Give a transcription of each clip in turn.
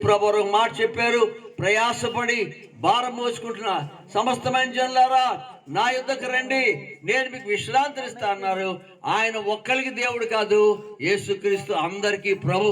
ప్రభు ఒక మాట చెప్పారు, ప్రయాసపడి భారం మోసుకుంటున్న సమస్తమైన జనులారా నా యుద్ధకు రండి, నేను మీకు విశ్రాంతిని ఇస్తా అన్నారు. ఆయన ఒక్కరికి దేవుడు కాదు, యేసుక్రీస్తు అందరికీ ప్రభు.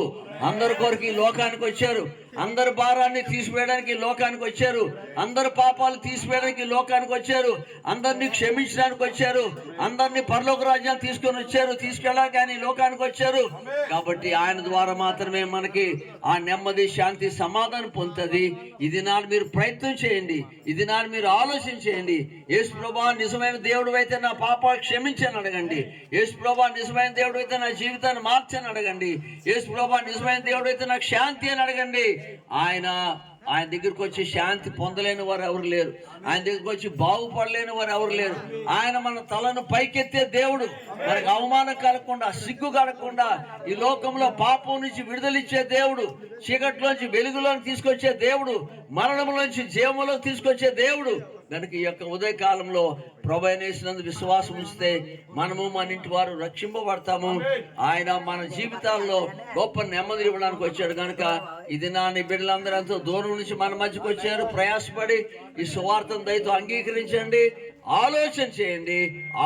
అందరి కొరకు ఈ లోకానికి వచ్చారు, అందరి భారాన్ని తీసివేయడానికి లోకానికి వచ్చారు, అందరి పాపాలు తీసివేయడానికి లోకానికి వచ్చారు, అందరినీ క్షమించడానికి వచ్చారు, అందరినీ పరలోక రాజ్యాన్ని తీసుకొని వచ్చారు, తీసుకెళ్ళడానికి ఆయన లోకానికి వచ్చారు. కాబట్టి ఆయన ద్వారా మాత్రమే మనకి ఆ నెమ్మది, శాంతి, సమాధానం పొందుతుంది. ఇది నాడు మీరు ప్రయత్నం చేయండి, ఇది నాడు మీరు ఆలోచన చేయండి. యేసు ప్రభువా నిజమైన దేవుడు అయితే నా పాపాలు క్షమించని అడగండి. యేసు ప్రభువా నిజమైన దేవుడు అయితే నా జీవితాన్ని మార్చని అడగండి. యేసు ప్రభువా నిజమైన దేవుడు అయితే నాకు శాంతి అని అడగండి. ఆయన దగ్గరికి వచ్చి శాంతి పొందలేని వారు ఎవరు లేరు, ఆయన దగ్గరికి వచ్చి బాగుపడలేని వారు ఎవరు లేరు. ఆయన మన తలను పైకెత్తే దేవుడు, మనకు అవమానం కలగకుండా, సిగ్గు కలగకుండా ఈ లోకంలో పాపం నుంచి విడుదలిచ్చే దేవుడు, చీకట్లోంచి వెలుగులోకి తీసుకొచ్చే దేవుడు, మరణంలోంచి జీవంలోకి తీసుకొచ్చే దేవుడు. కనుక ఈ యొక్క ఉదయకాలంలో ప్రభువైన యేసునందు విశ్వాసం ఉంచితే మనము మన ఇంటి వారు రక్షింపబడతాము. ఆయన మన జీవితాల్లో గొప్ప నెమ్మది ఇవ్వడానికి వచ్చాడు. కనుక ఇది నా బిడ్డలందరూ ఎంతో దూరం నుంచి మన మధ్యకు వచ్చారు. ప్రయాసపడి ఈ సువార్తను దయతో అంగీకరించండి, ఆలోచన చేయండి.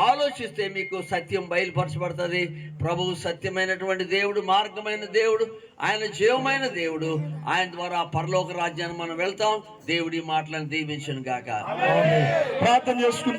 ఆలోచిస్తే మీకు సత్యం బయలుపరచబడుతుంది. ప్రభువు సత్యమైనటువంటి దేవుడు, మార్గమైన దేవుడు, ఆయన జీవమైన దేవుడు. ఆయన ద్వారా పరలోక రాజ్యాన్ని మనం వెళ్తాం. దేవుడి మాటలను దీవించును గాక. ప్రార్థన చేసుకుందాం.